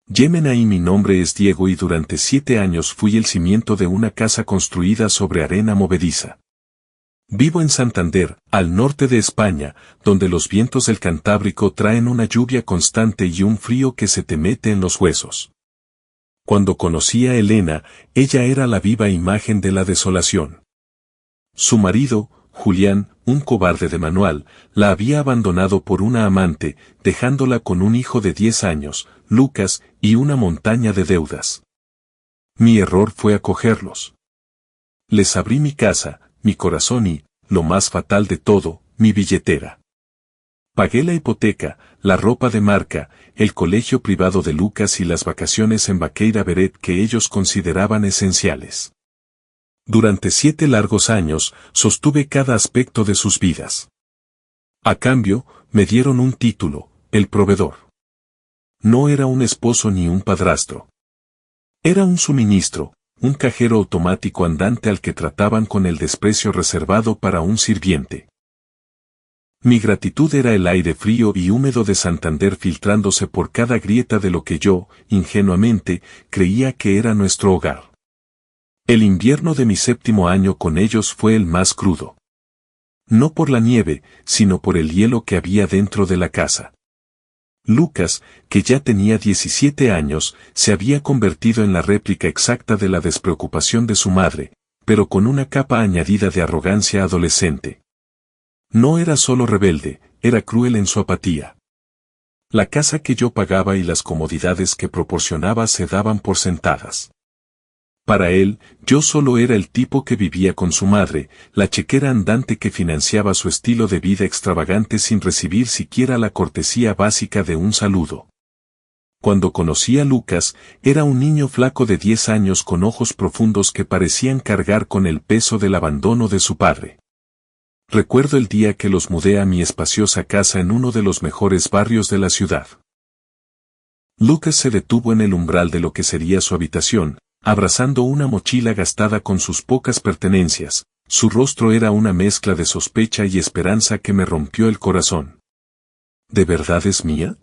Yemenay, mi nombre es Diego y durante 7 años fui el cimiento de una casa construida sobre arena movediza. Vivo en Santander, al norte de España, donde los vientos del Cantábrico traen una lluvia constante y un frío que se te mete en los huesos. Cuando conocí a Elena, ella era la viva imagen de la desolación. Su marido, Julián, un cobarde de manual, la había abandonado por una amante, dejándola con un hijo de 10 años, Lucas, y una montaña de deudas. Mi error fue acogerlos. Les abrí mi casa, mi corazón y, lo más fatal de todo, mi billetera. Pagué la hipoteca, la ropa de marca, el colegio privado de Lucas y las vacaciones en Baqueira Beret que ellos consideraban esenciales. Durante 7 largos años, sostuve cada aspecto de sus vidas. A cambio, me dieron un título, el proveedor. No era un esposo ni un padrastro. Era un suministro, un cajero automático andante al que trataban con el desprecio reservado para un sirviente. Mi gratitud era el aire frío y húmedo de Santander filtrándose por cada grieta de lo que yo, ingenuamente, creía que era nuestro hogar. El invierno de mi 7º año con ellos fue el más crudo. No por la nieve, sino por el hielo que había dentro de la casa. Lucas, que ya tenía 17 años, se había convertido en la réplica exacta de la despreocupación de su madre, pero con una capa añadida de arrogancia adolescente. No era solo rebelde, era cruel en su apatía. La casa que yo pagaba y las comodidades que proporcionaba se daban por sentadas. Para él, yo solo era el tipo que vivía con su madre, la chequera andante que financiaba su estilo de vida extravagante sin recibir siquiera la cortesía básica de un saludo. Cuando conocí a Lucas, era un niño flaco de 10 años con ojos profundos que parecían cargar con el peso del abandono de su padre. Recuerdo el día que los mudé a mi espaciosa casa en uno de los mejores barrios de la ciudad. Lucas se detuvo en el umbral de lo que sería su habitación, abrazando una mochila gastada con sus pocas pertenencias. Su rostro era una mezcla de sospecha y esperanza que me rompió el corazón. ¿De verdad es mía?,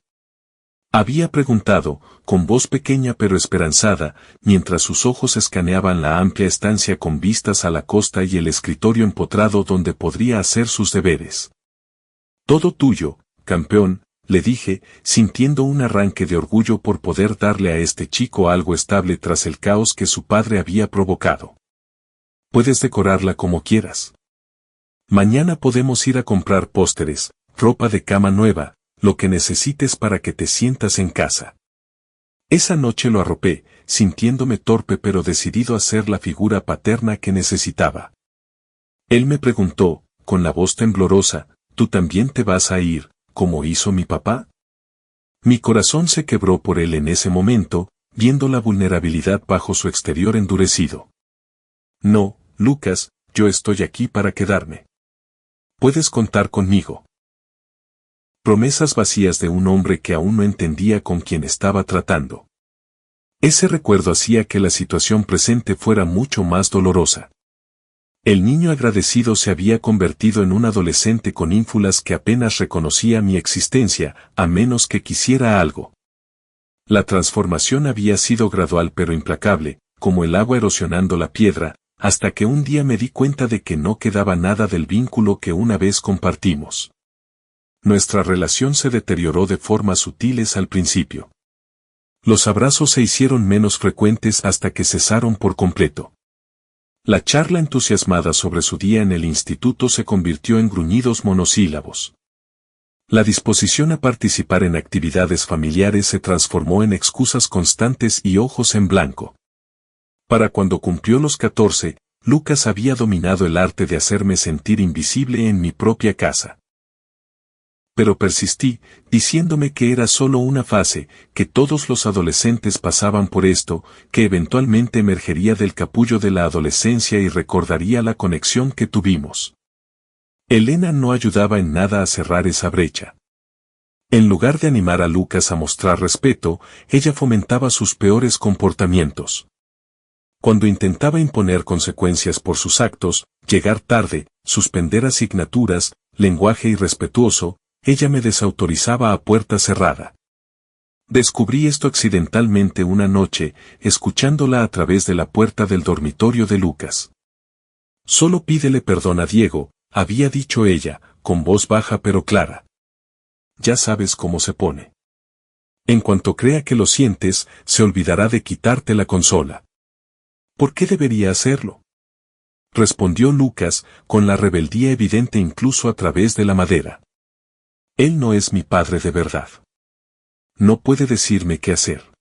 había preguntado, con voz pequeña pero esperanzada, mientras sus ojos escaneaban la amplia estancia con vistas a la costa y el escritorio empotrado donde podría hacer sus deberes. Todo tuyo, campeón, le dije, sintiendo un arranque de orgullo por poder darle a este chico algo estable tras el caos que su padre había provocado. Puedes decorarla como quieras. Mañana podemos ir a comprar pósteres, ropa de cama nueva, lo que necesites para que te sientas en casa. Esa noche lo arropé, sintiéndome torpe pero decidido a ser la figura paterna que necesitaba. Él me preguntó, con la voz temblorosa, ¿tú también te vas a ir, como hizo mi papá? Mi corazón se quebró por él en ese momento, viendo la vulnerabilidad bajo su exterior endurecido. No, Lucas, yo estoy aquí para quedarme. Puedes contar conmigo. Promesas vacías de un hombre que aún no entendía con quién estaba tratando. Ese recuerdo hacía que la situación presente fuera mucho más dolorosa. El niño agradecido se había convertido en un adolescente con ínfulas que apenas reconocía mi existencia, a menos que quisiera algo. La transformación había sido gradual pero implacable, como el agua erosionando la piedra, hasta que un día me di cuenta de que no quedaba nada del vínculo que una vez compartimos. Nuestra relación se deterioró de formas sutiles al principio. Los abrazos se hicieron menos frecuentes hasta que cesaron por completo. La charla entusiasmada sobre su día en el instituto se convirtió en gruñidos monosílabos. La disposición a participar en actividades familiares se transformó en excusas constantes y ojos en blanco. Para cuando cumplió los 14, Lucas había dominado el arte de hacerme sentir invisible en mi propia casa. Pero persistí, diciéndome que era solo una fase, que todos los adolescentes pasaban por esto, que eventualmente emergería del capullo de la adolescencia y recordaría la conexión que tuvimos. Elena no ayudaba en nada a cerrar esa brecha. En lugar de animar a Lucas a mostrar respeto, ella fomentaba sus peores comportamientos. Cuando intentaba imponer consecuencias por sus actos, llegar tarde, suspender asignaturas, lenguaje irrespetuoso, ella me desautorizaba a puerta cerrada. Descubrí esto accidentalmente una noche, escuchándola a través de la puerta del dormitorio de Lucas. Solo pídele perdón a Diego, había dicho ella, con voz baja pero clara. Ya sabes cómo se pone. En cuanto crea que lo sientes, se olvidará de quitarte la consola. ¿Por qué debería hacerlo? Respondió Lucas, con la rebeldía evidente incluso a través de la madera. Él no es mi padre de verdad. No puede decirme qué hacer.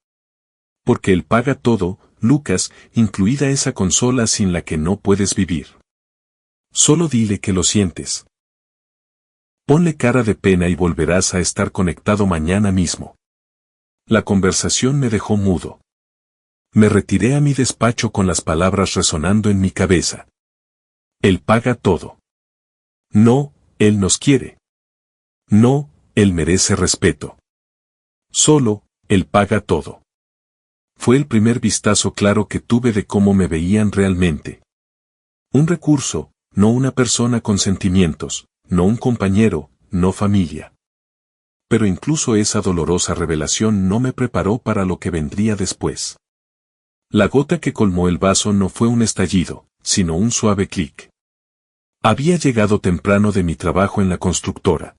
Porque él paga todo, Lucas, incluida esa consola sin la que no puedes vivir. Solo dile que lo sientes. Ponle cara de pena y volverás a estar conectado mañana mismo. La conversación me dejó mudo. Me retiré a mi despacho con las palabras resonando en mi cabeza. Él paga todo. No, él nos quiere. No, él merece respeto. Solo, él paga todo. Fue el primer vistazo claro que tuve de cómo me veían realmente. Un recurso, no una persona con sentimientos, no un compañero, no familia. Pero incluso esa dolorosa revelación no me preparó para lo que vendría después. La gota que colmó el vaso no fue un estallido, sino un suave clic. Había llegado temprano de mi trabajo en la constructora.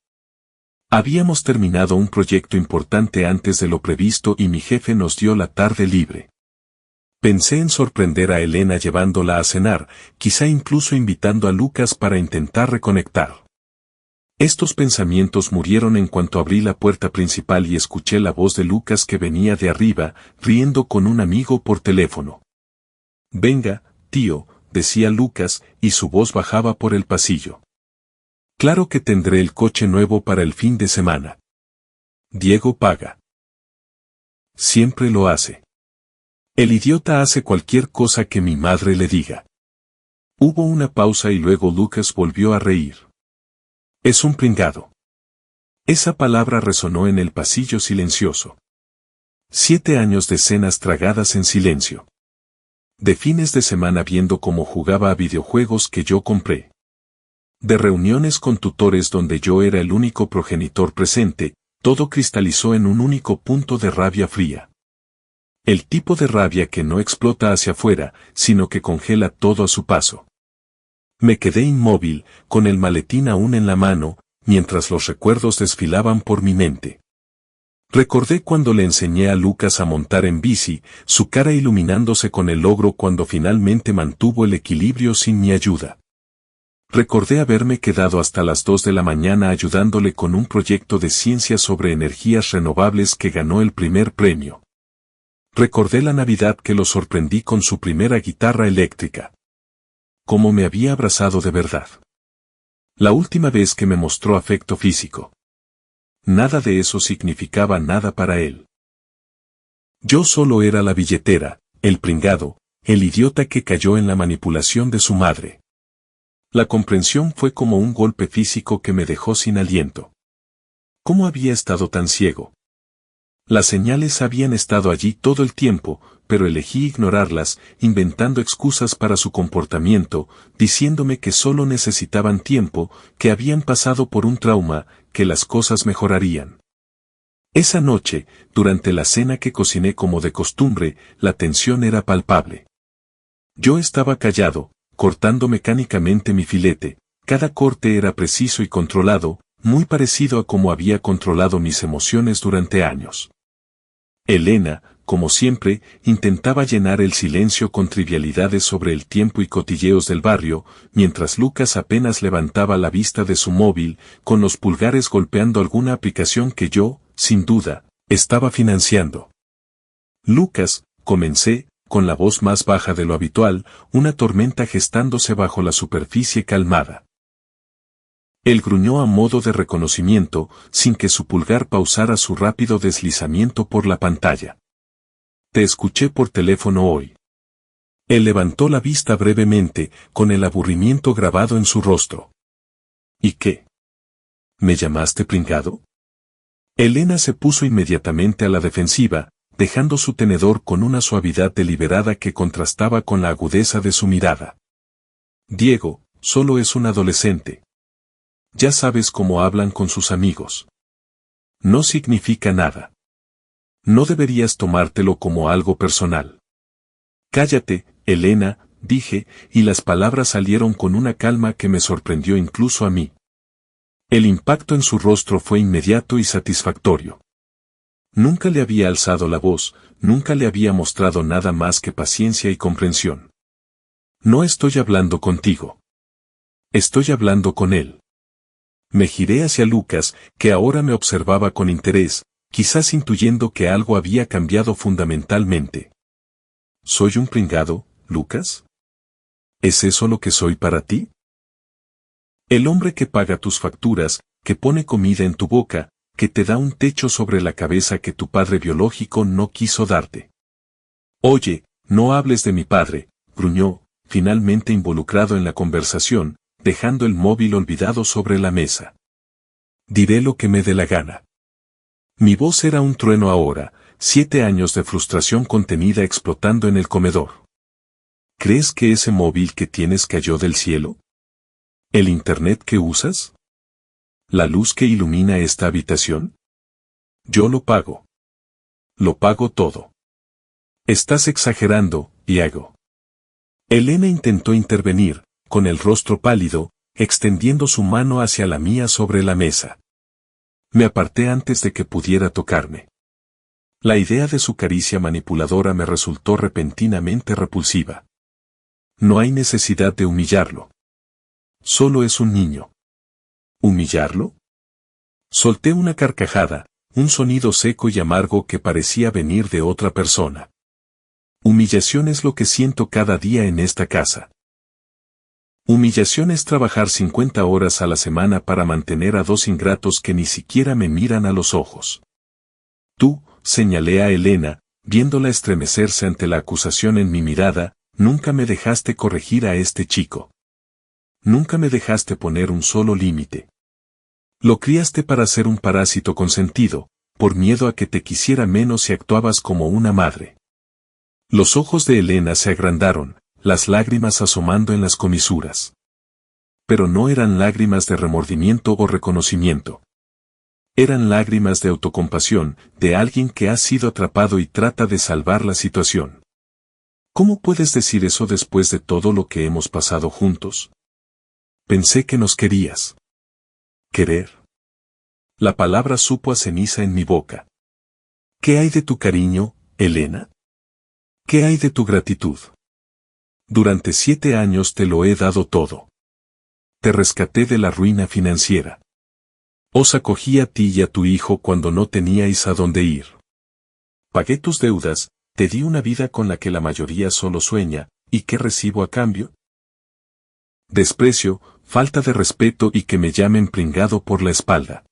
Habíamos terminado un proyecto importante antes de lo previsto y mi jefe nos dio la tarde libre. Pensé en sorprender a Elena llevándola a cenar, quizá incluso invitando a Lucas para intentar reconectar. Estos pensamientos murieron en cuanto abrí la puerta principal y escuché la voz de Lucas que venía de arriba, riendo con un amigo por teléfono. Venga, tío, decía Lucas, y su voz bajaba por el pasillo. Claro que tendré el coche nuevo para el fin de semana. Diego paga. Siempre lo hace. El idiota hace cualquier cosa que mi madre le diga. Hubo una pausa y luego Lucas volvió a reír. Es un pringado. Esa palabra resonó en el pasillo silencioso. 7 años de cenas tragadas en silencio. De fines de semana viendo cómo jugaba a videojuegos que yo compré. De reuniones con tutores donde yo era el único progenitor presente, todo cristalizó en un único punto de rabia fría. El tipo de rabia que no explota hacia afuera, sino que congela todo a su paso. Me quedé inmóvil, con el maletín aún en la mano, mientras los recuerdos desfilaban por mi mente. Recordé cuando le enseñé a Lucas a montar en bici, su cara iluminándose con el logro cuando finalmente mantuvo el equilibrio sin mi ayuda. Recordé haberme quedado hasta las 2 de la mañana ayudándole con un proyecto de ciencia sobre energías renovables que ganó el primer premio. Recordé la Navidad que lo sorprendí con su primera guitarra eléctrica. Cómo me había abrazado de verdad. La última vez que me mostró afecto físico. Nada de eso significaba nada para él. Yo solo era la billetera, el pringado, el idiota que cayó en la manipulación de su madre. La comprensión fue como un golpe físico que me dejó sin aliento. ¿Cómo había estado tan ciego? Las señales habían estado allí todo el tiempo, pero elegí ignorarlas, inventando excusas para su comportamiento, diciéndome que solo necesitaban tiempo, que habían pasado por un trauma, que las cosas mejorarían. Esa noche, durante la cena que cociné como de costumbre, la tensión era palpable. Yo estaba callado, cortando mecánicamente mi filete, cada corte era preciso y controlado, muy parecido a como había controlado mis emociones durante años. Elena, como siempre, intentaba llenar el silencio con trivialidades sobre el tiempo y cotilleos del barrio, mientras Lucas apenas levantaba la vista de su móvil, con los pulgares golpeando alguna aplicación que yo, sin duda, estaba financiando. Lucas, comencé, con la voz más baja de lo habitual, una tormenta gestándose bajo la superficie calmada. Él gruñó a modo de reconocimiento, sin que su pulgar pausara su rápido deslizamiento por la pantalla. Te escuché por teléfono hoy. Él levantó la vista brevemente, con el aburrimiento grabado en su rostro. ¿Y qué? ¿Me llamaste pringado? Elena se puso inmediatamente a la defensiva, dejando su tenedor con una suavidad deliberada que contrastaba con la agudeza de su mirada. Diego, solo es un adolescente. Ya sabes cómo hablan con sus amigos. No significa nada. No deberías tomártelo como algo personal. Cállate, Elena, dije, y las palabras salieron con una calma que me sorprendió incluso a mí. El impacto en su rostro fue inmediato y satisfactorio. Nunca le había alzado la voz, nunca le había mostrado nada más que paciencia y comprensión. No estoy hablando contigo. Estoy hablando con él. Me giré hacia Lucas, que ahora me observaba con interés, quizás intuyendo que algo había cambiado fundamentalmente. ¿Soy un pringado, Lucas? ¿Es eso lo que soy para ti? El hombre que paga tus facturas, que pone comida en tu boca, que te da un techo sobre la cabeza que tu padre biológico no quiso darte. Oye, no hables de mi padre, gruñó, finalmente involucrado en la conversación, dejando el móvil olvidado sobre la mesa. Diré lo que me dé la gana. Mi voz era un trueno ahora, 7 años de frustración contenida explotando en el comedor. ¿Crees que ese móvil que tienes cayó del cielo? ¿El internet que usas? ¿La luz que ilumina esta habitación? Yo lo pago. Lo pago todo. Estás exagerando, Iago. Elena intentó intervenir, con el rostro pálido, extendiendo su mano hacia la mía sobre la mesa. Me aparté antes de que pudiera tocarme. La idea de su caricia manipuladora me resultó repentinamente repulsiva. No hay necesidad de humillarlo. Solo es un niño. ¿Humillarlo? Solté una carcajada, un sonido seco y amargo que parecía venir de otra persona. Humillación es lo que siento cada día en esta casa. Humillación es trabajar 50 horas a la semana para mantener a 2 ingratos que ni siquiera me miran a los ojos. Tú, señalé a Elena, viéndola estremecerse ante la acusación en mi mirada, nunca me dejaste corregir a este chico. Nunca me dejaste poner un solo límite. Lo criaste para ser un parásito consentido, por miedo a que te quisiera menos y actuabas como una madre. Los ojos de Elena se agrandaron, las lágrimas asomando en las comisuras. Pero no eran lágrimas de remordimiento o reconocimiento. Eran lágrimas de autocompasión, de alguien que ha sido atrapado y trata de salvar la situación. ¿Cómo puedes decir eso después de todo lo que hemos pasado juntos? Pensé que nos querías. ¿Querer? La palabra supo a ceniza en mi boca. ¿Qué hay de tu cariño, Elena? ¿Qué hay de tu gratitud? Durante 7 años te lo he dado todo. Te rescaté de la ruina financiera. Os acogí a ti y a tu hijo cuando no teníais a dónde ir. Pagué tus deudas, te di una vida con la que la mayoría solo sueña, ¿y qué recibo a cambio? Desprecio, falta de respeto y que me llamen pringado por la espalda.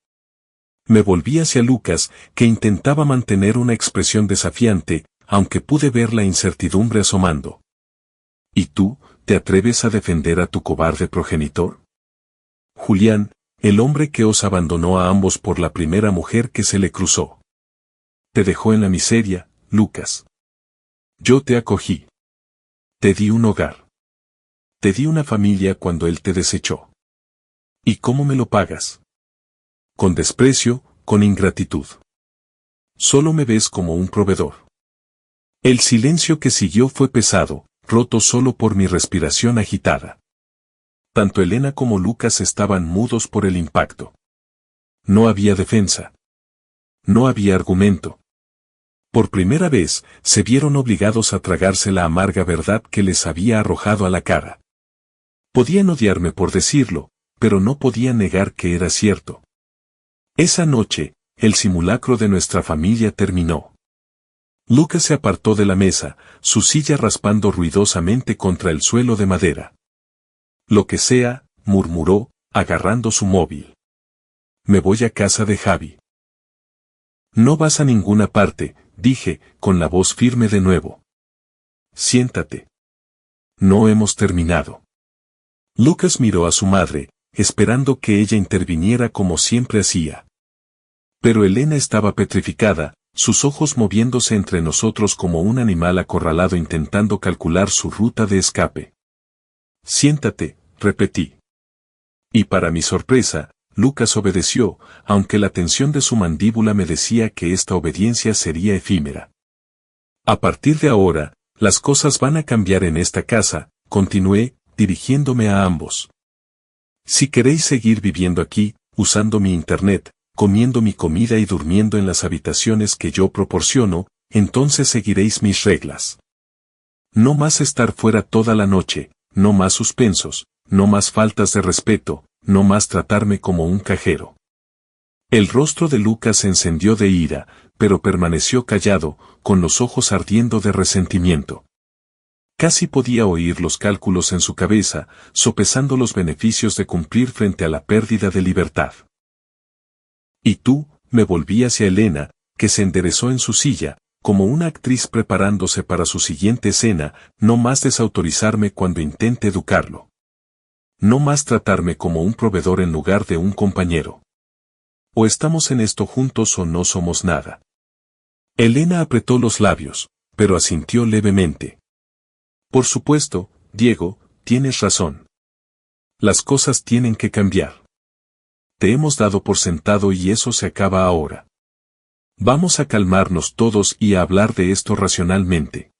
Me volví hacia Lucas, que intentaba mantener una expresión desafiante, aunque pude ver la incertidumbre asomando. ¿Y tú, te atreves a defender a tu cobarde progenitor? Julián, el hombre que os abandonó a ambos por la primera mujer que se le cruzó. Te dejó en la miseria, Lucas. Yo te acogí. Te di un hogar. Te di una familia cuando él te desechó. ¿Y cómo me lo pagas? Con desprecio, con ingratitud. Solo me ves como un proveedor. El silencio que siguió fue pesado, roto solo por mi respiración agitada. Tanto Elena como Lucas estaban mudos por el impacto. No había defensa. No había argumento. Por primera vez, se vieron obligados a tragarse la amarga verdad que les había arrojado a la cara. Podían odiarme por decirlo, pero no podían negar que era cierto. Esa noche, el simulacro de nuestra familia terminó. Lucas se apartó de la mesa, su silla raspando ruidosamente contra el suelo de madera. Lo que sea, murmuró, agarrando su móvil. Me voy a casa de Javi. No vas a ninguna parte, dije, con la voz firme de nuevo. Siéntate. No hemos terminado. Lucas miró a su madre, esperando que ella interviniera como siempre hacía. Pero Elena estaba petrificada, sus ojos moviéndose entre nosotros como un animal acorralado intentando calcular su ruta de escape. Siéntate, repetí. Y para mi sorpresa, Lucas obedeció, aunque la tensión de su mandíbula me decía que esta obediencia sería efímera. A partir de ahora, las cosas van a cambiar en esta casa, continué, dirigiéndome a ambos. Si queréis seguir viviendo aquí, usando mi internet, comiendo mi comida y durmiendo en las habitaciones que yo proporciono, entonces seguiréis mis reglas. No más estar fuera toda la noche, no más suspensos, no más faltas de respeto, no más tratarme como un cajero. El rostro de Lucas se encendió de ira, pero permaneció callado, con los ojos ardiendo de resentimiento. Casi podía oír los cálculos en su cabeza, sopesando los beneficios de cumplir frente a la pérdida de libertad. Y tú, me volví hacia Elena, que se enderezó en su silla, como una actriz preparándose para su siguiente escena, no más desautorizarme cuando intente educarlo. No más tratarme como un proveedor en lugar de un compañero. O estamos en esto juntos o no somos nada. Elena apretó los labios, pero asintió levemente. Por supuesto, Diego, tienes razón. Las cosas tienen que cambiar. Te hemos dado por sentado y eso se acaba ahora. Vamos a calmarnos todos y a hablar de esto racionalmente.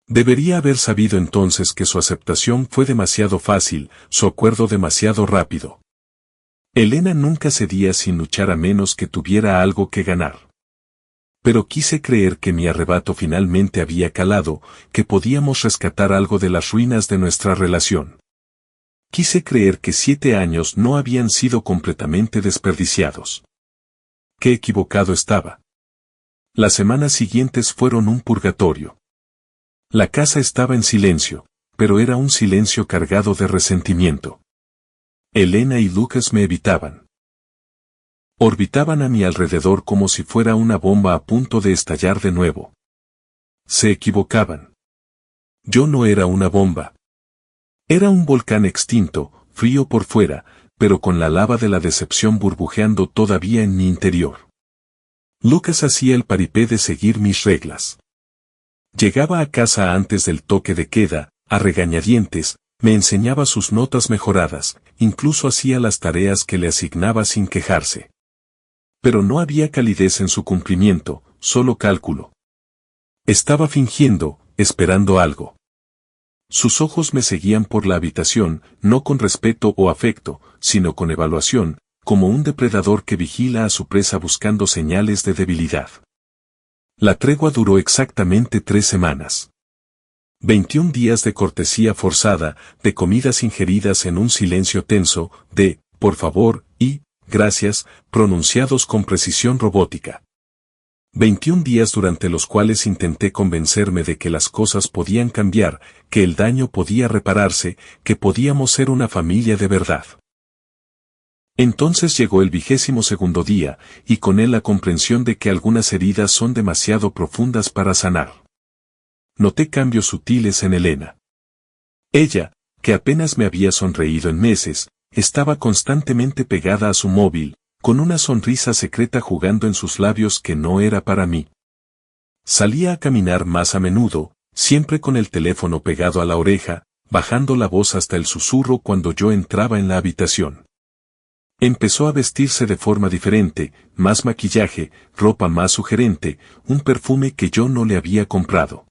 Debería haber sabido entonces que su aceptación fue demasiado fácil, su acuerdo demasiado rápido. Elena nunca cedía sin luchar a menos que tuviera algo que ganar. Pero quise creer que mi arrebato finalmente había calado, que podíamos rescatar algo de las ruinas de nuestra relación. Quise creer que 7 años no habían sido completamente desperdiciados. Qué equivocado estaba. Las semanas siguientes fueron un purgatorio. La casa estaba en silencio, pero era un silencio cargado de resentimiento. Elena y Lucas me evitaban. Orbitaban a mi alrededor como si fuera una bomba a punto de estallar de nuevo. Se equivocaban. Yo no era una bomba. Era un volcán extinto, frío por fuera, pero con la lava de la decepción burbujeando todavía en mi interior. Lucas hacía el paripé de seguir mis reglas. Llegaba a casa antes del toque de queda, a regañadientes, me enseñaba sus notas mejoradas, incluso hacía las tareas que le asignaba sin quejarse. Pero no había calidez en su cumplimiento, solo cálculo. Estaba fingiendo, esperando algo. Sus ojos me seguían por la habitación, no con respeto o afecto, sino con evaluación, como un depredador que vigila a su presa buscando señales de debilidad. La tregua duró exactamente 3 semanas. 21 días de cortesía forzada, de comidas ingeridas en un silencio tenso, de, por favor, y, gracias, pronunciados con precisión robótica. 21 días durante los cuales intenté convencerme de que las cosas podían cambiar, que el daño podía repararse, que podíamos ser una familia de verdad. Entonces llegó el 22º día, y con él la comprensión de que algunas heridas son demasiado profundas para sanar. Noté cambios sutiles en Elena. Ella, que apenas me había sonreído en meses, estaba constantemente pegada a su móvil, con una sonrisa secreta jugando en sus labios que no era para mí. Salía a caminar más a menudo, siempre con el teléfono pegado a la oreja, bajando la voz hasta el susurro cuando yo entraba en la habitación. Empezó a vestirse de forma diferente, más maquillaje, ropa más sugerente, un perfume que yo no le había comprado.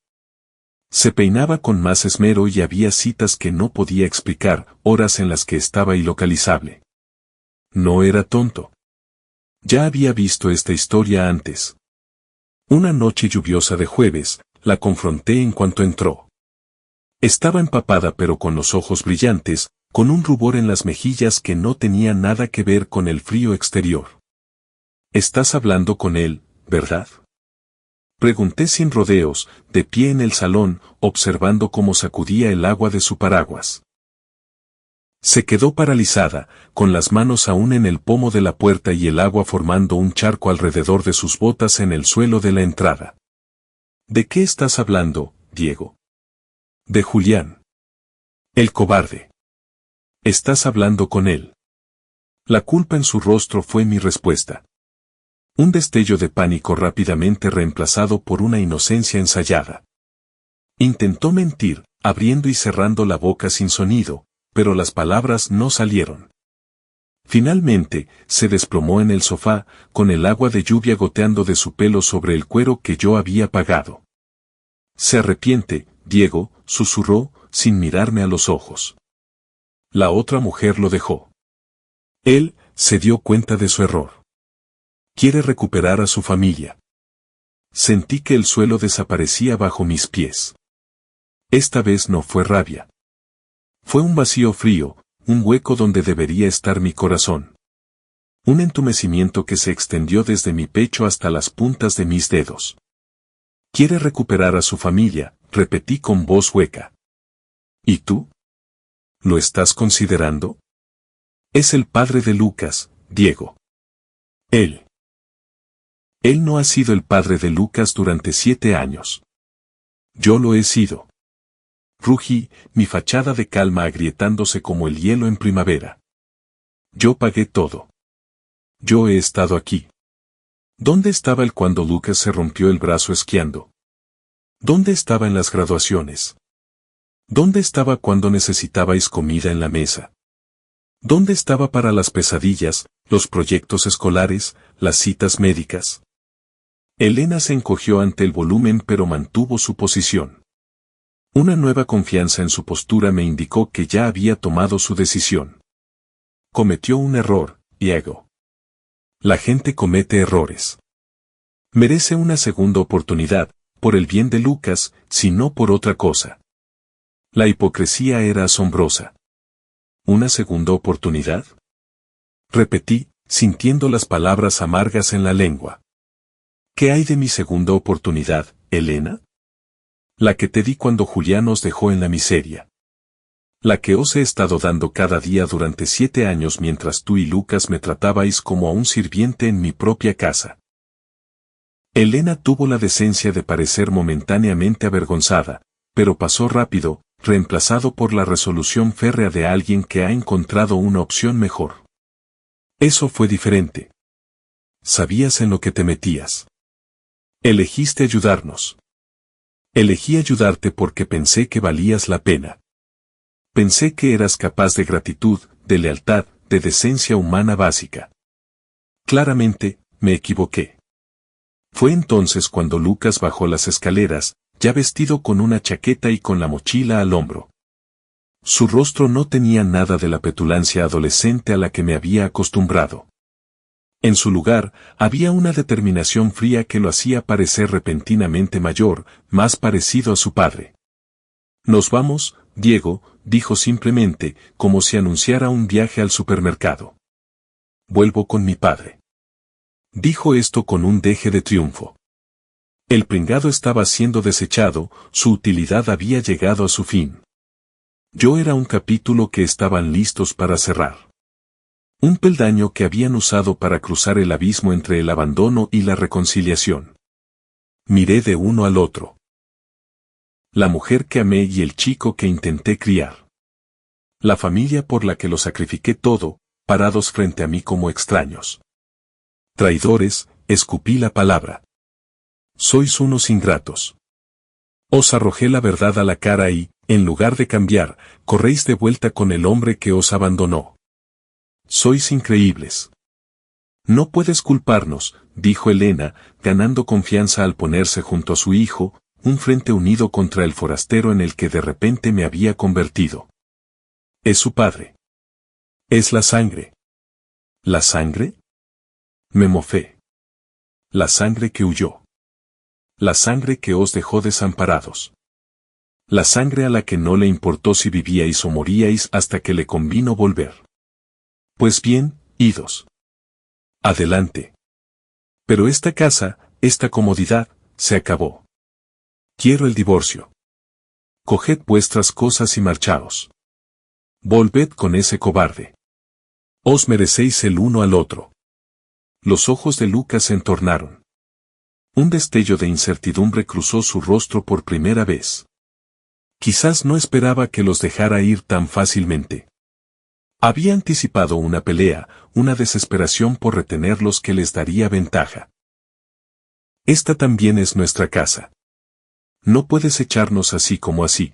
Se peinaba con más esmero y había citas que no podía explicar, horas en las que estaba ilocalizable. No era tonto. Ya había visto esta historia antes. Una noche lluviosa de jueves, la confronté en cuanto entró. Estaba empapada pero con los ojos brillantes, con un rubor en las mejillas que no tenía nada que ver con el frío exterior. «Estás hablando con él, ¿verdad?», pregunté sin rodeos, de pie en el salón, observando cómo sacudía el agua de su paraguas. Se quedó paralizada, con las manos aún en el pomo de la puerta y el agua formando un charco alrededor de sus botas en el suelo de la entrada. «¿De qué estás hablando, Diego?» «De Julián. El cobarde. Estás hablando con él». La culpa en su rostro fue mi respuesta. Un destello de pánico rápidamente reemplazado por una inocencia ensayada. Intentó mentir, abriendo y cerrando la boca sin sonido, pero las palabras no salieron. Finalmente, se desplomó en el sofá, con el agua de lluvia goteando de su pelo sobre el cuero que yo había pagado. Se arrepiente, Diego, susurró, sin mirarme a los ojos. La otra mujer lo dejó. Él se dio cuenta de su error. Quiere recuperar a su familia. Sentí que el suelo desaparecía bajo mis pies. Esta vez no fue rabia. Fue un vacío frío, un hueco donde debería estar mi corazón. Un entumecimiento que se extendió desde mi pecho hasta las puntas de mis dedos. Quiere recuperar a su familia, repetí con voz hueca. ¿Y tú? ¿Lo estás considerando? Es el padre de Lucas, Diego. Él no ha sido el padre de Lucas durante 7 años. Yo lo he sido. Rugí, mi fachada de calma agrietándose como el hielo en primavera. Yo pagué todo. Yo he estado aquí. ¿Dónde estaba él cuando Lucas se rompió el brazo esquiando? ¿Dónde estaba en las graduaciones? ¿Dónde estaba cuando necesitabais comida en la mesa? ¿Dónde estaba para las pesadillas, los proyectos escolares, las citas médicas? Elena se encogió ante el volumen pero mantuvo su posición. Una nueva confianza en su postura me indicó que ya había tomado su decisión. Cometió un error, Diego. La gente comete errores. Merece una segunda oportunidad, por el bien de Lucas, si no por otra cosa. La hipocresía era asombrosa. ¿Una segunda oportunidad? Repetí, sintiendo las palabras amargas en la lengua. ¿Qué hay de mi segunda oportunidad, Elena? La que te di cuando Julián os dejó en la miseria. La que os he estado dando cada día durante 7 años mientras tú y Lucas me tratabais como a un sirviente en mi propia casa. Elena tuvo la decencia de parecer momentáneamente avergonzada, pero pasó rápido, reemplazado por la resolución férrea de alguien que ha encontrado una opción mejor. Eso fue diferente. Sabías en lo que te metías. Elegiste ayudarnos. Elegí ayudarte porque pensé que valías la pena. Pensé que eras capaz de gratitud, de lealtad, de decencia humana básica. Claramente, me equivoqué. Fue entonces cuando Lucas bajó las escaleras, ya vestido con una chaqueta y con la mochila al hombro. Su rostro no tenía nada de la petulancia adolescente a la que me había acostumbrado. En su lugar, había una determinación fría que lo hacía parecer repentinamente mayor, más parecido a su padre. Nos vamos, Diego, dijo simplemente, como si anunciara un viaje al supermercado. Vuelvo con mi padre. Dijo esto con un deje de triunfo. El pringado estaba siendo desechado, su utilidad había llegado a su fin. Yo era un capítulo que estaban listos para cerrar. Un peldaño que habían usado para cruzar el abismo entre el abandono y la reconciliación. Miré de uno al otro. La mujer que amé y el chico que intenté criar. La familia por la que lo sacrifiqué todo, parados frente a mí como extraños. Traidores, escupí la palabra. Sois unos ingratos. Os arrojé la verdad a la cara y, en lugar de cambiar, corréis de vuelta con el hombre que os abandonó. Sois increíbles. No puedes culparnos, dijo Elena, ganando confianza al ponerse junto a su hijo, un frente unido contra el forastero en el que de repente me había convertido. Es su padre. Es la sangre. ¿La sangre? Me mofé. La sangre que huyó. La sangre que os dejó desamparados. La sangre a la que no le importó si vivíais o moríais hasta que le convino volver. Pues bien, idos. Adelante. Pero esta casa, esta comodidad, se acabó. Quiero el divorcio. Coged vuestras cosas y marchaos. Volved con ese cobarde. Os merecéis el uno al otro. Los ojos de Lucas se entornaron. Un destello de incertidumbre cruzó su rostro por primera vez. Quizás no esperaba que los dejara ir tan fácilmente. Había anticipado una pelea, una desesperación por retenerlos que les daría ventaja. Esta también es nuestra casa. No puedes echarnos así como así.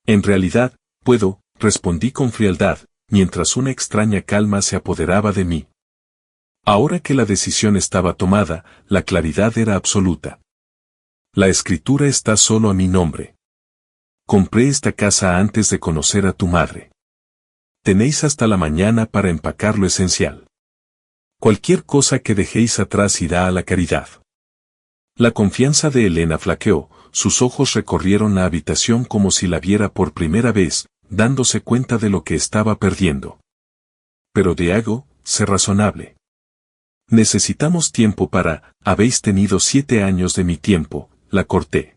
En realidad, puedo, respondí con frialdad, mientras una extraña calma se apoderaba de mí. Ahora que la decisión estaba tomada, la claridad era absoluta. La escritura está solo a mi nombre. Compré esta casa antes de conocer a tu madre. Tenéis hasta la mañana para empacar lo esencial. Cualquier cosa que dejéis atrás irá a la caridad. La confianza de Elena flaqueó, sus ojos recorrieron la habitación como si la viera por primera vez, dándose cuenta de lo que estaba perdiendo. Pero Diego, sé razonable. Necesitamos tiempo habéis tenido 7 años de mi tiempo, la corté.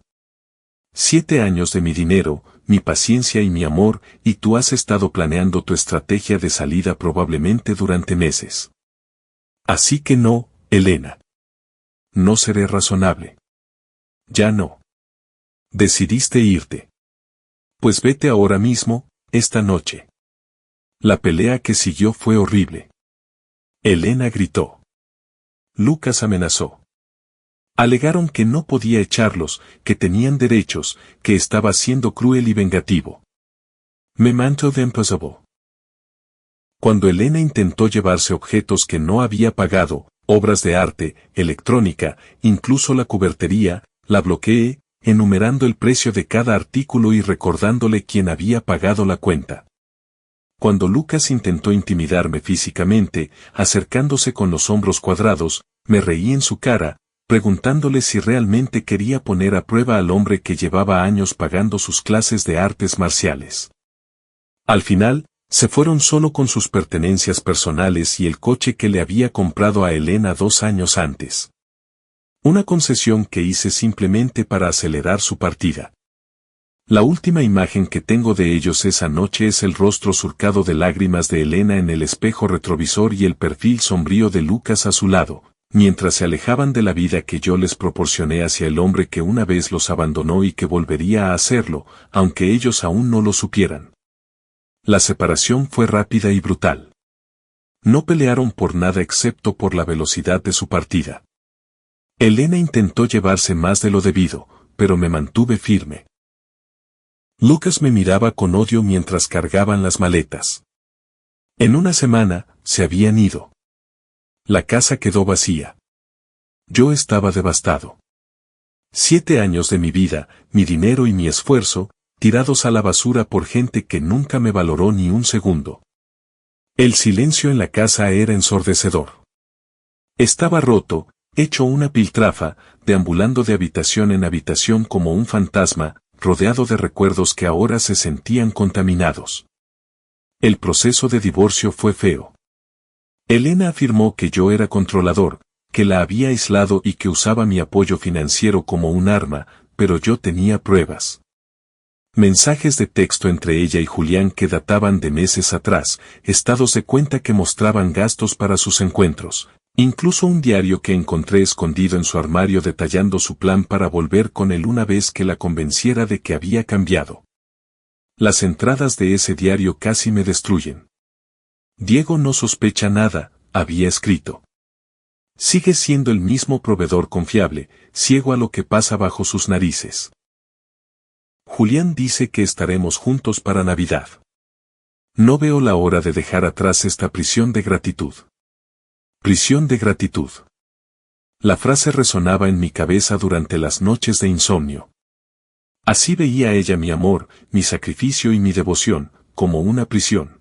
7 años de mi dinero, mi paciencia y mi amor, y tú has estado planeando tu estrategia de salida probablemente durante meses. Así que no, Elena. No seré razonable. Ya no. Decidiste irte. Pues vete ahora mismo, esta noche. La pelea que siguió fue horrible. Elena gritó. Lucas amenazó. Alegaron que no podía echarlos, que tenían derechos, que estaba siendo cruel y vengativo. Me manto de impossible. Cuando Elena intentó llevarse objetos que no había pagado, obras de arte, electrónica, incluso la cubertería, la bloqueé, enumerando el precio de cada artículo y recordándole quién había pagado la cuenta. Cuando Lucas intentó intimidarme físicamente, acercándose con los hombros cuadrados, me reí en su cara, preguntándole si realmente quería poner a prueba al hombre que llevaba años pagando sus clases de artes marciales. Al final, se fueron solo con sus pertenencias personales y el coche que le había comprado a Elena 2 años antes. Una concesión que hice simplemente para acelerar su partida. La última imagen que tengo de ellos esa noche es el rostro surcado de lágrimas de Elena en el espejo retrovisor y el perfil sombrío de Lucas a su lado, mientras se alejaban de la vida que yo les proporcioné hacia el hombre que una vez los abandonó y que volvería a hacerlo, aunque ellos aún no lo supieran. La separación fue rápida y brutal. No pelearon por nada excepto por la velocidad de su partida. Elena intentó llevarse más de lo debido, pero me mantuve firme. Lucas me miraba con odio mientras cargaban las maletas. En una semana, se habían ido. La casa quedó vacía. Yo estaba devastado. 7 años de mi vida, mi dinero y mi esfuerzo, tirados a la basura por gente que nunca me valoró ni un segundo. El silencio en la casa era ensordecedor. Estaba roto, hecho una piltrafa, deambulando de habitación en habitación como un fantasma, rodeado de recuerdos que ahora se sentían contaminados. El proceso de divorcio fue feo. Elena afirmó que yo era controlador, que la había aislado y que usaba mi apoyo financiero como un arma, pero yo tenía pruebas. Mensajes de texto entre ella y Julián que databan de meses atrás, estados de cuenta que mostraban gastos para sus encuentros, incluso un diario que encontré escondido en su armario detallando su plan para volver con él una vez que la convenciera de que había cambiado. Las entradas de ese diario casi me destruyen. Diego no sospecha nada, había escrito. Sigue siendo el mismo proveedor confiable, ciego a lo que pasa bajo sus narices. Julián dice que estaremos juntos para Navidad. No veo la hora de dejar atrás esta prisión de gratitud. Prisión de gratitud. La frase resonaba en mi cabeza durante las noches de insomnio. Así veía ella mi amor, mi sacrificio y mi devoción, como una prisión.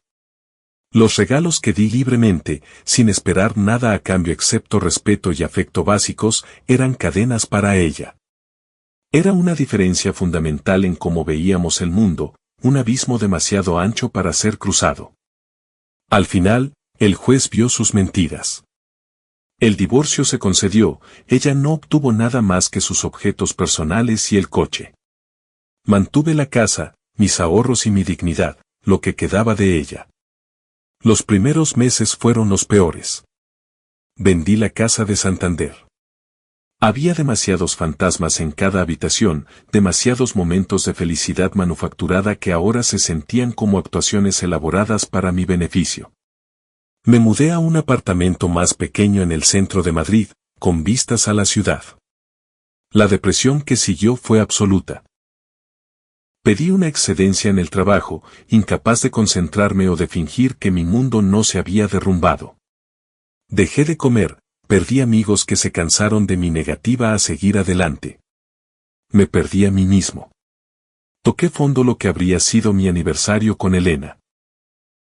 Los regalos que di libremente, sin esperar nada a cambio excepto respeto y afecto básicos, eran cadenas para ella. Era una diferencia fundamental en cómo veíamos el mundo, un abismo demasiado ancho para ser cruzado. Al final, el juez vio sus mentiras. El divorcio se concedió, ella no obtuvo nada más que sus objetos personales y el coche. Mantuve la casa, mis ahorros y mi dignidad, lo que quedaba de ella. Los primeros meses fueron los peores. Vendí la casa de Santander. Había demasiados fantasmas en cada habitación, demasiados momentos de felicidad manufacturada que ahora se sentían como actuaciones elaboradas para mi beneficio. Me mudé a un apartamento más pequeño en el centro de Madrid, con vistas a la ciudad. La depresión que siguió fue absoluta. Pedí una excedencia en el trabajo, incapaz de concentrarme o de fingir que mi mundo no se había derrumbado. Dejé de comer, perdí amigos que se cansaron de mi negativa a seguir adelante. Me perdí a mí mismo. Toqué fondo lo que habría sido mi aniversario con Elena.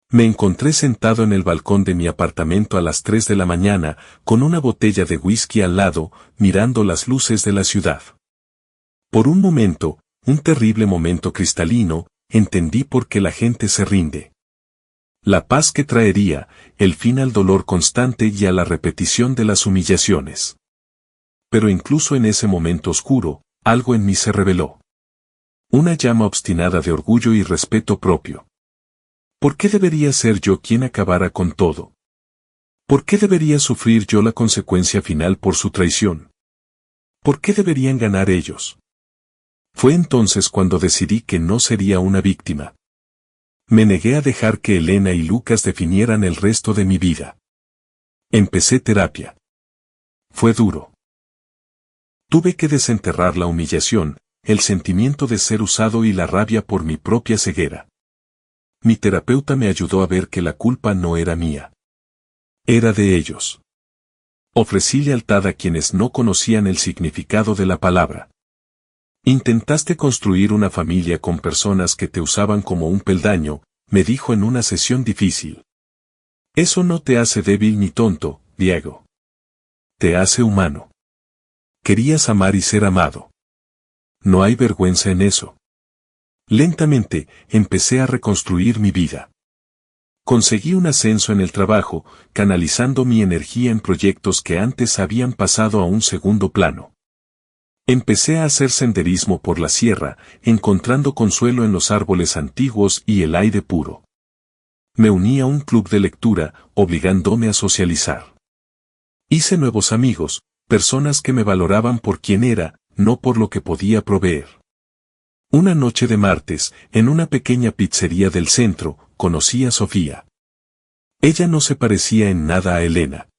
Me encontré sentado en el balcón de mi apartamento a las 3 de la mañana, con una botella de whisky al lado, mirando las luces de la ciudad. Por un momento, un terrible momento cristalino, entendí por qué la gente se rinde. La paz que traería, el fin al dolor constante y a la repetición de las humillaciones. Pero incluso en ese momento oscuro, algo en mí se reveló. Una llama obstinada de orgullo y respeto propio. ¿Por qué debería ser yo quien acabara con todo? ¿Por qué debería sufrir yo la consecuencia final por su traición? ¿Por qué deberían ganar ellos? Fue entonces cuando decidí que no sería una víctima. Me negué a dejar que Elena y Lucas definieran el resto de mi vida. Empecé terapia. Fue duro. Tuve que desenterrar la humillación, el sentimiento de ser usado y la rabia por mi propia ceguera. Mi terapeuta me ayudó a ver que la culpa no era mía. Era de ellos. Ofrecí lealtad a quienes no conocían el significado de la palabra. Intentaste construir una familia con personas que te usaban como un peldaño, me dijo en una sesión difícil. Eso no te hace débil ni tonto, Diego. Te hace humano. Querías amar y ser amado. No hay vergüenza en eso. Lentamente, empecé a reconstruir mi vida. Conseguí un ascenso en el trabajo, canalizando mi energía en proyectos que antes habían pasado a un segundo plano. Empecé a hacer senderismo por la sierra, encontrando consuelo en los árboles antiguos y el aire puro. Me uní a un club de lectura, obligándome a socializar. Hice nuevos amigos, personas que me valoraban por quien era, no por lo que podía proveer. Una noche de martes, en una pequeña pizzería del centro, conocí a Sofía. Ella no se parecía en nada a Elena.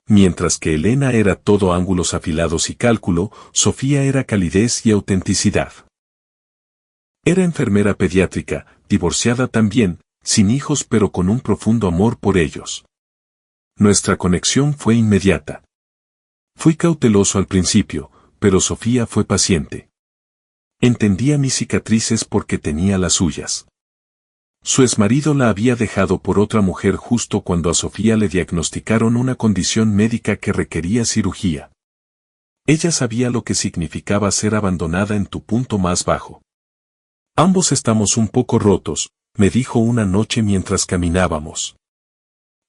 Mientras que Elena era todo ángulos afilados y cálculo, Sofía era calidez y autenticidad. Era enfermera pediátrica, divorciada también, sin hijos pero con un profundo amor por ellos. Nuestra conexión fue inmediata. Fui cauteloso al principio, pero Sofía fue paciente. Entendía mis cicatrices porque tenía las suyas. Su exmarido la había dejado por otra mujer justo cuando a Sofía le diagnosticaron una condición médica que requería cirugía. Ella sabía lo que significaba ser abandonada en tu punto más bajo. Ambos estamos un poco rotos, me dijo una noche mientras caminábamos.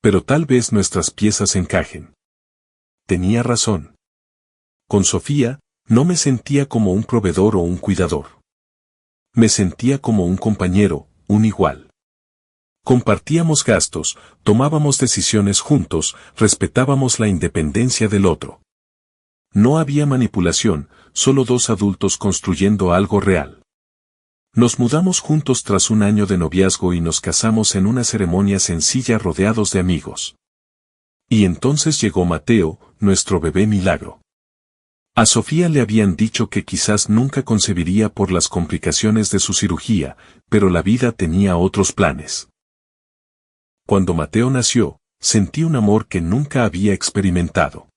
Pero tal vez nuestras piezas encajen. Tenía razón. Con Sofía, no me sentía como un proveedor o un cuidador. Me sentía como un compañero, un igual. Compartíamos gastos, tomábamos decisiones juntos, respetábamos la independencia del otro. No había manipulación, solo dos adultos construyendo algo real. Nos mudamos juntos tras un año de noviazgo y nos casamos en una ceremonia sencilla rodeados de amigos. Y entonces llegó Mateo, nuestro bebé milagro. A Sofía le habían dicho que quizás nunca concebiría por las complicaciones de su cirugía, pero la vida tenía otros planes. Cuando Mateo nació, sentí un amor que nunca había experimentado.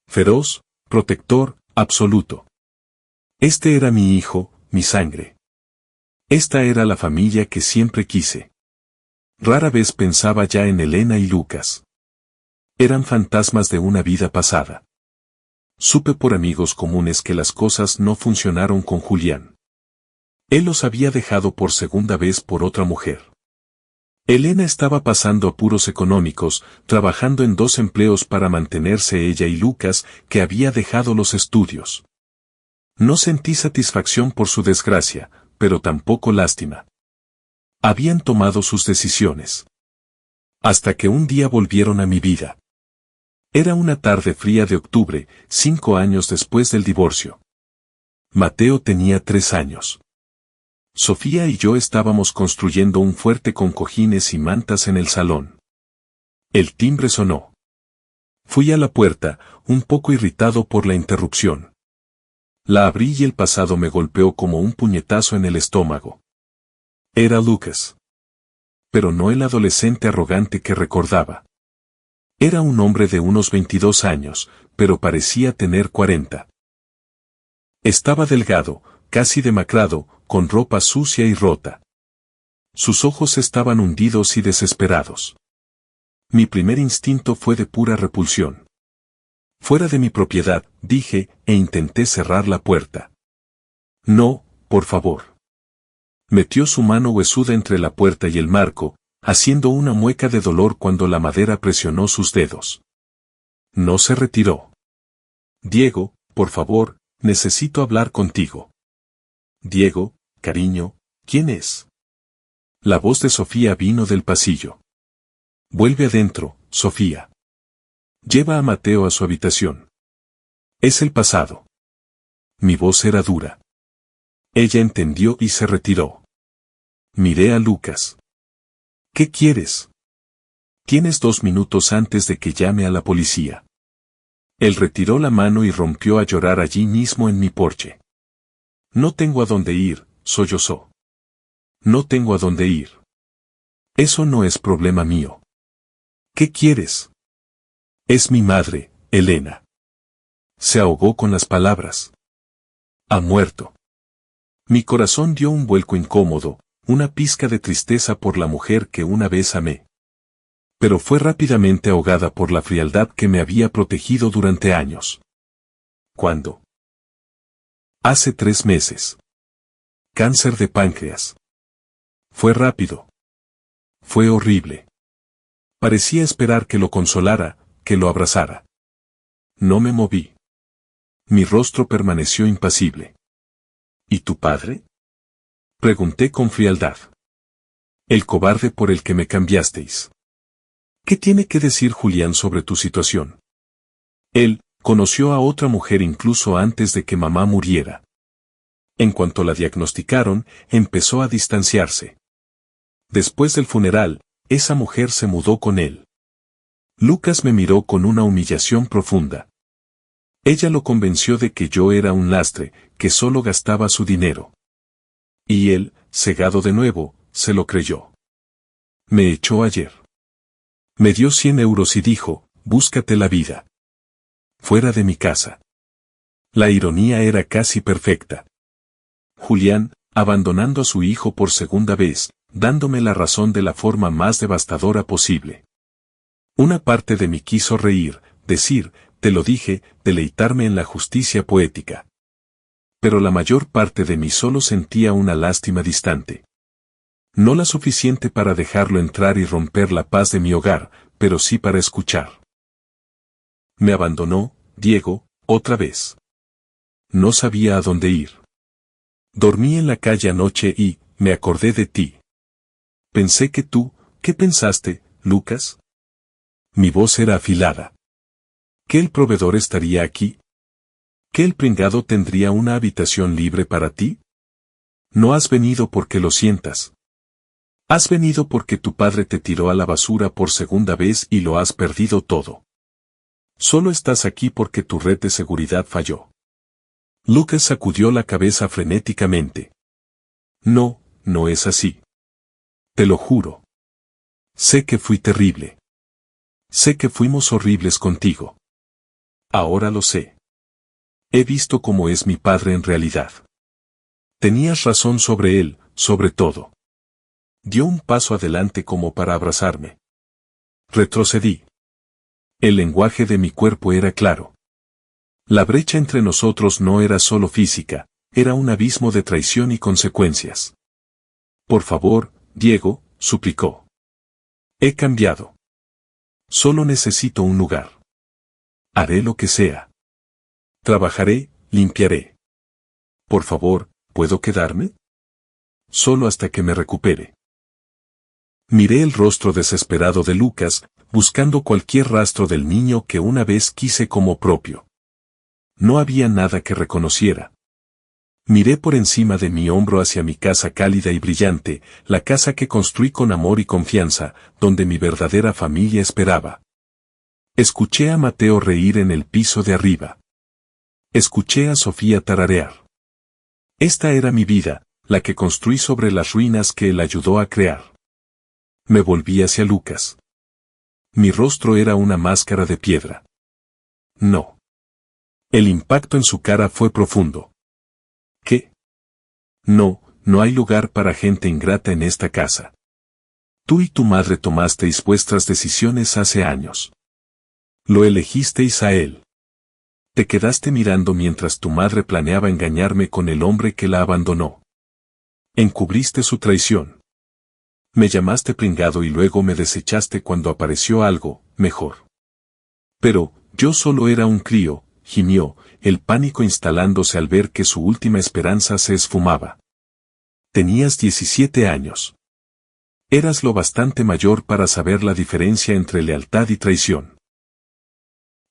Feroz, protector, absoluto. Este era mi hijo, mi sangre. Esta era la familia que siempre quise. Rara vez pensaba ya en Elena y Lucas. Eran fantasmas de una vida pasada. Supe por amigos comunes que las cosas no funcionaron con Julián. Él los había dejado por segunda vez por otra mujer. Elena estaba pasando apuros económicos, trabajando en 2 empleos para mantenerse ella y Lucas, que había dejado los estudios. No sentí satisfacción por su desgracia, pero tampoco lástima. Habían tomado sus decisiones. Hasta que un día volvieron a mi vida. Era una tarde fría de octubre, 5 años después del divorcio. Mateo tenía 3 años. Sofía y yo estábamos construyendo un fuerte con cojines y mantas en el salón. El timbre sonó. Fui a la puerta, un poco irritado por la interrupción. La abrí y el pasado me golpeó como un puñetazo en el estómago. Era Lucas. Pero no el adolescente arrogante que recordaba. Era un hombre de unos 22 años, pero parecía tener 40. Estaba delgado, casi demacrado, con ropa sucia y rota. Sus ojos estaban hundidos y desesperados. Mi primer instinto fue de pura repulsión. Fuera de mi propiedad, dije, e intenté cerrar la puerta. No, por favor. Metió su mano huesuda entre la puerta y el marco, haciendo una mueca de dolor cuando la madera presionó sus dedos. No se retiró. Diego, por favor, necesito hablar contigo. Diego, cariño, ¿quién es? La voz de Sofía vino del pasillo. Vuelve adentro, Sofía. Lleva a Mateo a su habitación. Es el pasado. Mi voz era dura. Ella entendió y se retiró. Miré a Lucas. ¿Qué quieres? Tienes 2 minutos antes de que llame a la policía. Él retiró la mano y rompió a llorar allí mismo en mi porche. No tengo a dónde ir, sollozó. No tengo a dónde ir. Eso no es problema mío. ¿Qué quieres? Es mi madre, Elena. Se ahogó con las palabras. Ha muerto. Mi corazón dio un vuelco incómodo, una pizca de tristeza por la mujer que una vez amé. Pero fue rápidamente ahogada por la frialdad que me había protegido durante años. ¿Cuándo? Hace 3 meses. Cáncer de páncreas. Fue rápido. Fue horrible. Parecía esperar que lo consolara, que lo abrazara. No me moví. Mi rostro permaneció impasible. ¿Y tu padre? Pregunté con frialdad. El cobarde por el que me cambiasteis. ¿Qué tiene que decir Julián sobre tu situación? Él conoció a otra mujer incluso antes de que mamá muriera. En cuanto la diagnosticaron, empezó a distanciarse. Después del funeral, esa mujer se mudó con él. Lucas me miró con una humillación profunda. Ella lo convenció de que yo era un lastre, que solo gastaba su dinero. Y él, cegado de nuevo, se lo creyó. Me echó ayer. Me dio 100 euros y dijo, búscate la vida. Fuera de mi casa. La ironía era casi perfecta. Julián, abandonando a su hijo por segunda vez, dándome la razón de la forma más devastadora posible. Una parte de mí quiso reír, decir, te lo dije, deleitarme en la justicia poética. Pero la mayor parte de mí solo sentía una lástima distante. No la suficiente para dejarlo entrar y romper la paz de mi hogar, pero sí para escuchar. Me abandonó, Diego, otra vez. No sabía a dónde ir. Dormí en la calle anoche y, me acordé de ti. Pensé que tú, ¿qué pensaste, Lucas? Mi voz era afilada. ¿Que el proveedor estaría aquí? ¿Que el pringado tendría una habitación libre para ti? No has venido porque lo sientas. Has venido porque tu padre te tiró a la basura por segunda vez y lo has perdido todo. Solo estás aquí porque tu red de seguridad falló. Lucas sacudió la cabeza frenéticamente. No, no es así. Te lo juro. Sé que fui terrible. Sé que fuimos horribles contigo. Ahora lo sé. He visto cómo es mi padre en realidad. Tenías razón sobre él, sobre todo. Dio un paso adelante como para abrazarme. Retrocedí. El lenguaje de mi cuerpo era claro. La brecha entre nosotros no era solo física, era un abismo de traición y consecuencias. Por favor, Diego, suplicó. He cambiado. Solo necesito un lugar. Haré lo que sea. Trabajaré, limpiaré. Por favor, ¿puedo quedarme? Solo hasta que me recupere. Miré el rostro desesperado de Lucas, buscando cualquier rastro del niño que una vez quise como propio. No había nada que reconociera. Miré por encima de mi hombro hacia mi casa cálida y brillante, la casa que construí con amor y confianza, donde mi verdadera familia esperaba. Escuché a Mateo reír en el piso de arriba. Escuché a Sofía tararear. Esta era mi vida, la que construí sobre las ruinas que él ayudó a crear. Me volví hacia Lucas. Mi rostro era una máscara de piedra. No. El impacto en su cara fue profundo. ¿Qué? No, no hay lugar para gente ingrata en esta casa. Tú y tu madre tomasteis vuestras decisiones hace años. Lo elegisteis a él. Te quedaste mirando mientras tu madre planeaba engañarme con el hombre que la abandonó. Encubriste su traición. Me llamaste pringado y luego me desechaste cuando apareció algo mejor. Pero, yo solo era un crío, gimió, el pánico instalándose al ver que su última esperanza se esfumaba. Tenías 17 años. Eras lo bastante mayor para saber la diferencia entre lealtad y traición.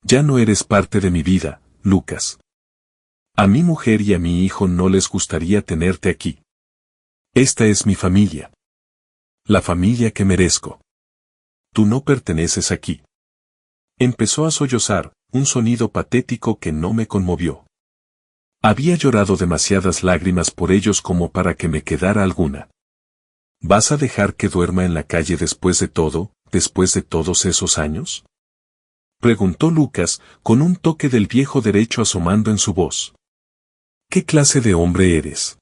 Ya no eres parte de mi vida, Lucas. A mi mujer y a mi hijo no les gustaría tenerte aquí. Esta es mi familia. La familia que merezco. Tú no perteneces aquí. Empezó a sollozar, un sonido patético que no me conmovió. Había llorado demasiadas lágrimas por ellos como para que me quedara alguna. ¿Vas a dejar que duerma en la calle después de todos esos años? Preguntó Lucas, con un toque del viejo derecho asomando en su voz. ¿Qué clase de hombre eres?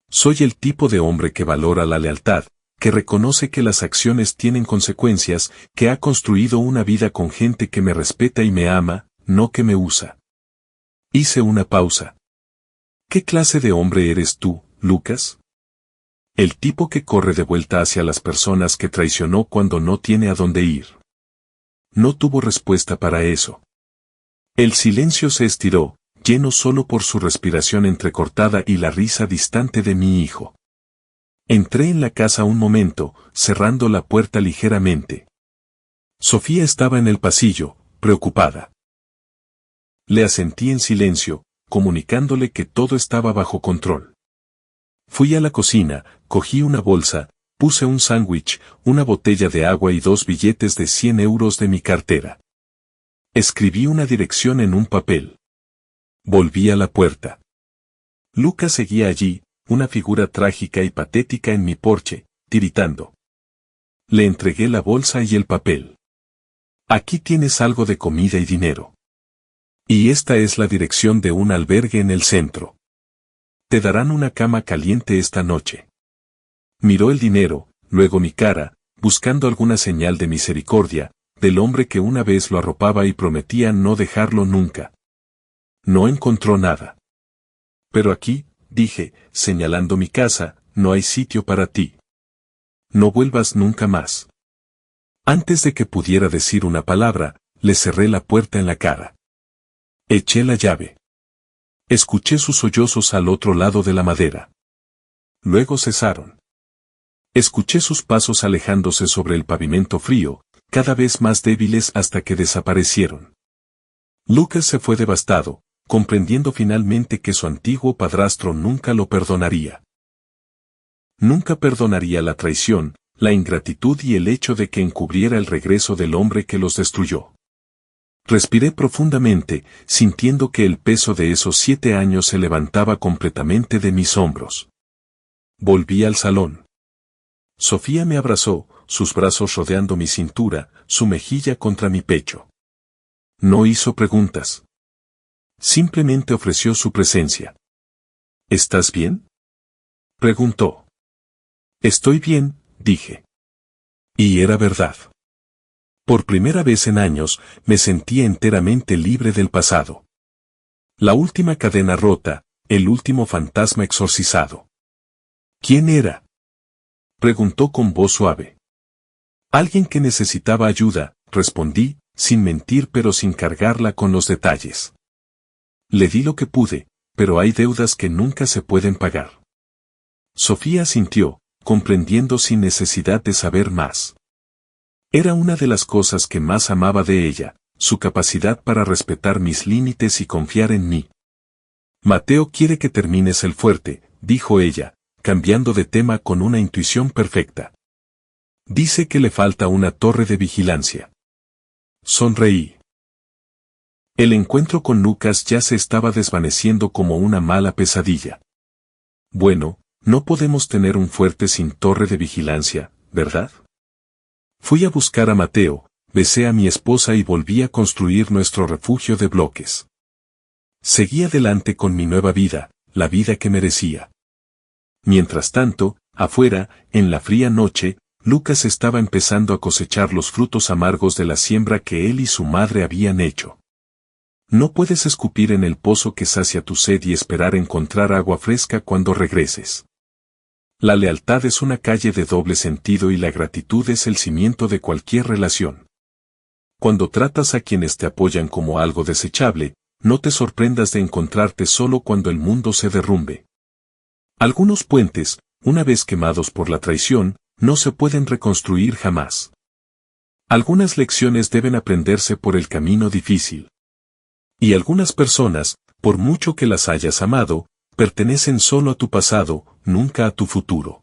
Soy el tipo de hombre que valora la lealtad, que reconoce que las acciones tienen consecuencias, que ha construido una vida con gente que me respeta y me ama, no que me usa. Hice una pausa. ¿Qué clase de hombre eres tú, Lucas? El tipo que corre de vuelta hacia las personas que traicionó cuando no tiene a dónde ir. No tuvo respuesta para eso. El silencio se estiró, lleno solo por su respiración entrecortada y la risa distante de mi hijo. Entré en la casa un momento, cerrando la puerta ligeramente. Sofía estaba en el pasillo, preocupada. Le asentí en silencio, comunicándole que todo estaba bajo control. Fui a la cocina, cogí una bolsa, puse un sándwich, una botella de agua y 2 billetes de 100 euros de mi cartera. Escribí una dirección en un papel. Volví a la puerta. Lucas seguía allí, una figura trágica y patética en mi porche, tiritando. Le entregué la bolsa y el papel. Aquí tienes algo de comida y dinero. Y esta es la dirección de un albergue en el centro. Te darán una cama caliente esta noche. Miró el dinero, luego mi cara, buscando alguna señal de misericordia, del hombre que una vez lo arropaba y prometía no dejarlo nunca. No encontró nada. Pero aquí, dije, señalando mi casa, no hay sitio para ti. No vuelvas nunca más. Antes de que pudiera decir una palabra, le cerré la puerta en la cara. Eché la llave. Escuché sus sollozos al otro lado de la madera. Luego cesaron. Escuché sus pasos alejándose sobre el pavimento frío, cada vez más débiles hasta que desaparecieron. Lucas se fue devastado, comprendiendo finalmente que su antiguo padrastro nunca lo perdonaría. Nunca perdonaría la traición, la ingratitud y el hecho de que encubriera el regreso del hombre que los destruyó. Respiré profundamente, sintiendo que el peso de esos 7 años se levantaba completamente de mis hombros. Volví al salón. Sofía me abrazó, sus brazos rodeando mi cintura, su mejilla contra mi pecho. No hizo preguntas. Simplemente ofreció su presencia. ¿Estás bien?, preguntó. Estoy bien, dije. Y era verdad. Por primera vez en años, me sentía enteramente libre del pasado. La última cadena rota, el último fantasma exorcizado. ¿Quién era?, preguntó con voz suave. Alguien que necesitaba ayuda, respondí, sin mentir pero sin cargarla con los detalles. Le di lo que pude, pero hay deudas que nunca se pueden pagar. Sofía asintió, comprendiendo sin necesidad de saber más. Era una de las cosas que más amaba de ella, su capacidad para respetar mis límites y confiar en mí. Mateo quiere que termines el fuerte, dijo ella, cambiando de tema con una intuición perfecta. Dice que le falta una torre de vigilancia. Sonreí. El encuentro con Lucas ya se estaba desvaneciendo como una mala pesadilla. Bueno, no podemos tener un fuerte sin torre de vigilancia, ¿verdad? Fui a buscar a Mateo, besé a mi esposa y volví a construir nuestro refugio de bloques. Seguí adelante con mi nueva vida, la vida que merecía. Mientras tanto, afuera, en la fría noche, Lucas estaba empezando a cosechar los frutos amargos de la siembra que él y su madre habían hecho. No puedes escupir en el pozo que sacia tu sed y esperar encontrar agua fresca cuando regreses. La lealtad es una calle de doble sentido y la gratitud es el cimiento de cualquier relación. Cuando tratas a quienes te apoyan como algo desechable, no te sorprendas de encontrarte solo cuando el mundo se derrumbe. Algunos puentes, una vez quemados por la traición, no se pueden reconstruir jamás. Algunas lecciones deben aprenderse por el camino difícil. Y algunas personas, por mucho que las hayas amado, pertenecen solo a tu pasado, nunca a tu futuro.